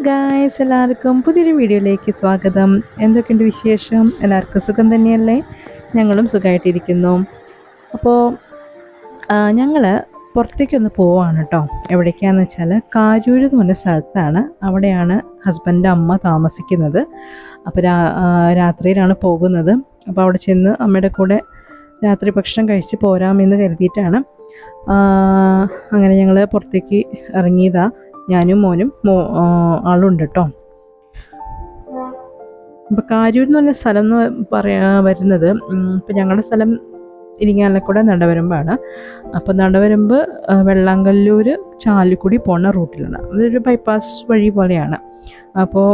Guys, എല്ലാവർക്കും പുതിയൊരു വീഡിയോയിലേക്ക് സ്വാഗതം. എന്തൊക്കെയുണ്ട് വിശേഷം? എല്ലാവർക്കും സുഖം തന്നെയല്ലേ? ഞങ്ങളും സുഖമായിട്ടിരിക്കുന്നു. അപ്പോൾ ഞങ്ങൾ പുറത്തേക്കൊന്ന് പോവാണ് കേട്ടോ. എവിടേക്കാന്ന് വെച്ചാൽ കാരൂർ എന്ന് പറഞ്ഞ സ്ഥലത്താണ്. അവിടെയാണ് ഹസ്ബൻഡിൻ്റെ അമ്മ താമസിക്കുന്നത്. അപ്പോൾ രാത്രിയിലാണ് പോകുന്നത്. അപ്പോൾ അവിടെ ചെന്ന് അമ്മയുടെ കൂടെ രാത്രി ഭക്ഷണം കഴിച്ച് പോരാമെന്ന് കരുതിയിട്ടാണ് അങ്ങനെ ഞങ്ങൾ പുറത്തേക്ക് ഇറങ്ങിയതാണ്. ഞാനും മോനും ആളുണ്ട് കേട്ടോ. അപ്പോൾ കാരൂർ എന്ന് പറഞ്ഞ സ്ഥലം എന്ന് വരുന്നത് ഇപ്പം ഞങ്ങളുടെ സ്ഥലം ഇരിങ്ങാലക്കുട നടവരമ്പാണ്. അപ്പോൾ നടവരമ്പ് വെള്ളാങ്കല്ലൂർ ചാലിക്കുടി പോണ റൂട്ടിലാണ്. അതൊരു ബൈപ്പാസ് വഴി പോലെയാണ്. അപ്പോൾ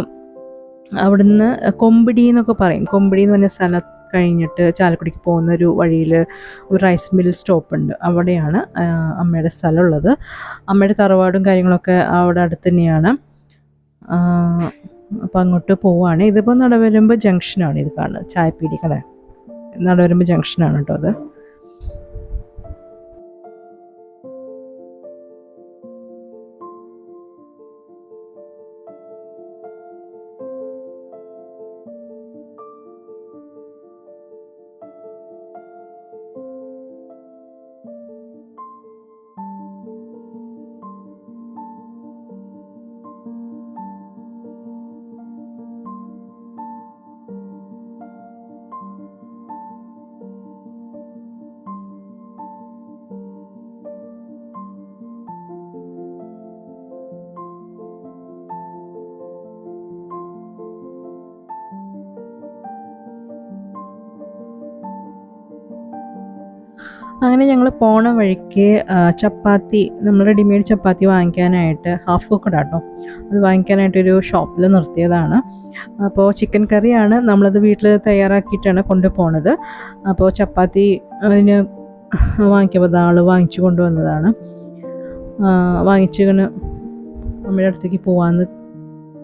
അവിടുന്ന് കൊമ്പിടി എന്നൊക്കെ പറയും. കൊമ്പിടി എന്ന് പറഞ്ഞ സ്ഥലം കഴിഞ്ഞിട്ട് ചാലക്കുടിക്ക് പോകുന്ന ഒരു വഴിയിൽ ഒരു റൈസ് മിൽ സ്റ്റോപ്പ് ഉണ്ട്. അവിടെയാണ് അമ്മയുടെ സ്ഥലമുള്ളത്. അമ്മയുടെ തറവാടും കാര്യങ്ങളൊക്കെ അവിടെ അടുത്ത് തന്നെയാണ്. അപ്പോൾ അങ്ങോട്ട് പോവുകയാണ്. ഇതിപ്പോൾ നടവരമ്പ് ജംഗ്ഷനാണ്. ഇത് കാണുന്നത് ചായപ്പീടി കട നടവരമ്പ് ജംഗ്ഷനാണ് കേട്ടോ അത്. അങ്ങനെ ഞങ്ങൾ പോണ വഴിക്ക് ചപ്പാത്തി, നമ്മൾ റെഡിമെയ്ഡ് ചപ്പാത്തി വാങ്ങിക്കാനായിട്ട് ഹാഫ് കുക്കഡ് ആട്ടോ, അത് വാങ്ങിക്കാനായിട്ടൊരു ഷോപ്പിൽ നിർത്തിയതാണ്. അപ്പോൾ ചിക്കൻ കറിയാണ്, നമ്മളത് വീട്ടിൽ തയ്യാറാക്കിയിട്ടാണ് കൊണ്ടുപോണത്. അപ്പോൾ ചപ്പാത്തി അതിന് വാങ്ങിക്കുമ്പോൾ ആൾ വാങ്ങിച്ചു കൊണ്ടുവന്നതാണ്. വാങ്ങിച്ചിങ്ങനെ നമ്മുടെ അടുത്തേക്ക് പോകാമെന്ന്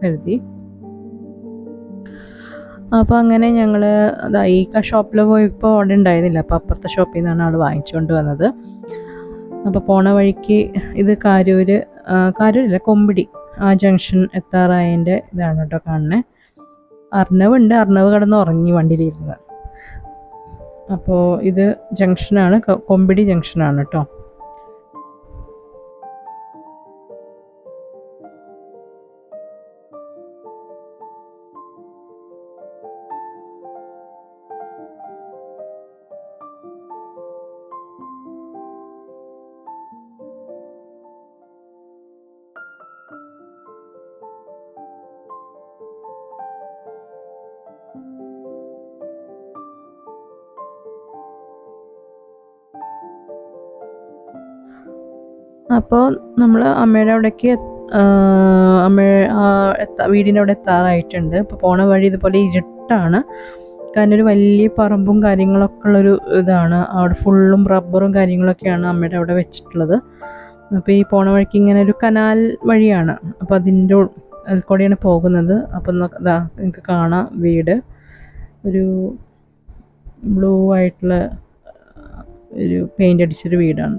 കരുതി. അപ്പോൾ അങ്ങനെ ഞങ്ങൾ ഈ ഷോപ്പിൽ പോയപ്പോൾ അവിടെ ഉണ്ടായിരുന്നില്ല. അപ്പോൾ അപ്പുറത്തെ ഷോപ്പിൽ നിന്നാണ് ആൾ വാങ്ങിച്ചുകൊണ്ട് വന്നത്. അപ്പോൾ പോണ വഴിക്ക് ഇത് കാരൂരില്ല, കൊമ്പിടി ആ ജംഗ്ഷൻ എത്താറായതിൻ്റെ ഇതാണ് കേട്ടോ കാണുന്നത്. അർണവ് കിടന്ന് ഉറങ്ങി വണ്ടിയിലിരുന്ന്. അപ്പോൾ ഇത് ജംഗ്ഷനാണ്, കൊമ്പിടി ജംഗ്ഷനാണ് കേട്ടോ. അപ്പോൾ നമ്മൾ അമ്മയുടെ അവിടേക്ക് വീടിൻ്റെ അവിടെ എത്താറായിട്ടുണ്ട്. ഇപ്പോൾ പോണ വഴി ഇതുപോലെ ഇരുട്ടാണ്. കാരണം ഒരു വലിയ പറമ്പും കാര്യങ്ങളൊക്കെ ഉള്ളൊരു ഇതാണ്. അവിടെ ഫുള്ളും റബ്ബറും കാര്യങ്ങളൊക്കെയാണ് അമ്മയുടെ അവിടെ വെച്ചിട്ടുള്ളത്. അപ്പോൾ ഈ പോണ വഴിക്ക് ഇങ്ങനെ ഒരു കനാൽ വഴിയാണ്. അപ്പോൾ അതിൽ കൂടെയാണ് പോകുന്നത്. അപ്പം നിങ്ങൾക്ക് കാണാം വീട്, ഒരു ബ്ലൂ ആയിട്ടുള്ള ഒരു പെയിൻ്റ് അടിച്ചൊരു വീടാണ്.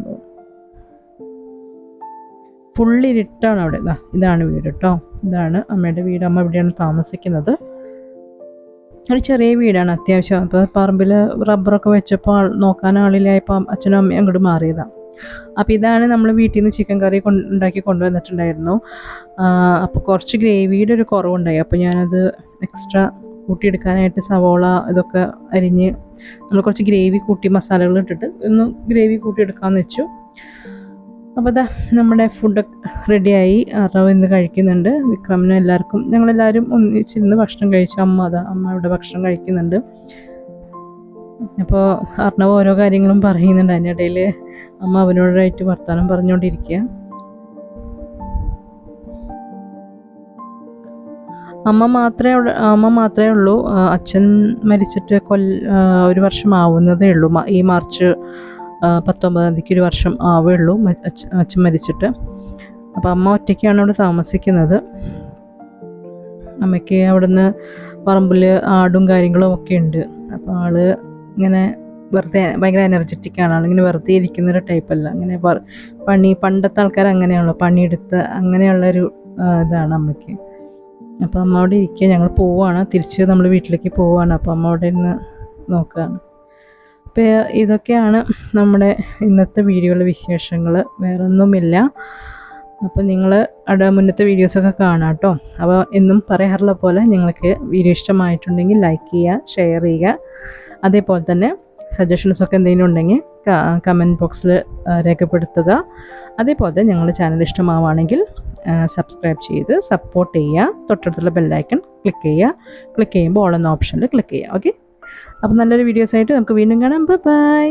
ഫുള്ളിരിട്ടാണ് അവിടെ. ഇതാണ് വീട് കേട്ടോ. ഇതാണ് അമ്മയുടെ വീട്. അമ്മ ഇവിടെയാണ് താമസിക്കുന്നത്. ഒരു ചെറിയ വീടാണ് അത്യാവശ്യം. അപ്പോൾ പറമ്പിൽ റബ്ബറൊക്കെ വെച്ചപ്പോൾ നോക്കാൻ ആളില്ലായപ്പോൾ അച്ഛനും അമ്മയും അങ്ങോട്ട് മാറിയതാണ്. അപ്പോൾ ഇതാണ് നമ്മൾ വീട്ടിൽ നിന്ന് ചിക്കൻ കറി ഉണ്ടാക്കി കൊണ്ടുവന്നിട്ടുണ്ടായിരുന്നു. അപ്പോൾ കുറച്ച് ഗ്രേവിയുടെ ഒരു കുറവുണ്ടായി. അപ്പോൾ ഞാനത് എക്സ്ട്രാ കൂട്ടിയെടുക്കാനായിട്ട് സവോള ഇതൊക്കെ അരിഞ്ഞ് നമ്മൾ കുറച്ച് ഗ്രേവി കൂട്ടി മസാലകൾ ഇട്ടിട്ട് ഒന്ന് ഗ്രേവി കൂട്ടിയെടുക്കാമെന്ന് വെച്ചു. അപ്പോൾ നമ്മുടെ ഫുഡ് റെഡിയായി. അറവ് ഇന്ന് കഴിക്കുന്നുണ്ട്. വിക്രമിനും എല്ലാവർക്കും, ഞങ്ങളെല്ലാവരും ഒന്നിച്ചിരുന്ന് ഭക്ഷണം കഴിച്ചു. അമ്മ ഇവിടെ ഭക്ഷണം കഴിക്കുന്നുണ്ട്. അപ്പോൾ അർണവ് ഓരോ കാര്യങ്ങളും പറയുന്നുണ്ട്. അതിനിടയിൽ അമ്മ അവനോടായിട്ട് വർത്തമാനം പറഞ്ഞുകൊണ്ടിരിക്കുക. അമ്മ മാത്രമേ ഉള്ളൂ. അച്ഛൻ മരിച്ചിട്ട് ഒരു വർഷം ആവുന്നതേ ഉള്ളൂ. ഈ മാർച്ച് 19-ാം തീയതിക്ക് ഒരു വർഷം ആവേ ഉള്ളൂ അച്ഛൻ മരിച്ചിട്ട്. അപ്പോൾ അമ്മ ഒറ്റയ്ക്കാണ് അവിടെ താമസിക്കുന്നത്. അമ്മയ്ക്ക് അവിടുന്ന് പറമ്പിൽ ആടും കാര്യങ്ങളും ഒക്കെ ഉണ്ട്. അപ്പോൾ ആള് ഇങ്ങനെ വെറുതെ ഭയങ്കര എനർജറ്റിക്കാണ്. ആളിങ്ങനെ വെറുതെ ഇരിക്കുന്നൊരു ടൈപ്പല്ല. അങ്ങനെ പണ്ടത്തെ ആൾക്കാർ അങ്ങനെയാണല്ലോ, പണിയെടുത്ത് അങ്ങനെയുള്ളൊരു ഇതാണ് അമ്മയ്ക്ക്. അപ്പോൾ അമ്മ അവിടെ ഇരിക്കുക, ഞങ്ങൾ പോവുകയാണ്, തിരിച്ച് നമ്മൾ വീട്ടിലേക്ക് പോവുകയാണ്. അപ്പോൾ അമ്മ അവിടെ നിന്ന് നോക്കുകയാണ്. അപ്പോൾ ഇതൊക്കെയാണ് നമ്മുടെ ഇന്നത്തെ വീഡിയോയിലെ വിശേഷങ്ങൾ, വേറൊന്നുമില്ല. അപ്പോൾ നിങ്ങൾ അവിടെ മുന്നത്തെ വീഡിയോസൊക്കെ കാണാം കേട്ടോ. അപ്പോൾ എന്നും പറയാറുള്ള പോലെ നിങ്ങൾക്ക് വീഡിയോ ഇഷ്ടമായിട്ടുണ്ടെങ്കിൽ ലൈക്ക് ചെയ്യുക, ഷെയർ ചെയ്യുക. അതേപോലെ തന്നെ സജഷൻസൊക്കെ എന്തെങ്കിലും ഉണ്ടെങ്കിൽ കമൻറ്റ് ബോക്സിൽ രേഖപ്പെടുത്തുക. അതേപോലെ തന്നെ ഞങ്ങളുടെ ചാനൽ ഇഷ്ടമാവുകയാണെങ്കിൽ സബ്സ്ക്രൈബ് ചെയ്ത് സപ്പോർട്ട് ചെയ്യുക. തൊട്ടടുത്തുള്ള ബെല്ലൈക്കൺ ക്ലിക്ക് ചെയ്യുക. ക്ലിക്ക് ചെയ്യുമ്പോൾ ഓൾ എന്ന ഓപ്ഷനിൽ ക്ലിക്ക് ചെയ്യുക. ഓക്കെ, അപ്പോൾ നല്ലൊരു വീഡിയോസായിട്ട് നമുക്ക് വീണ്ടും കാണാം. ബൈ.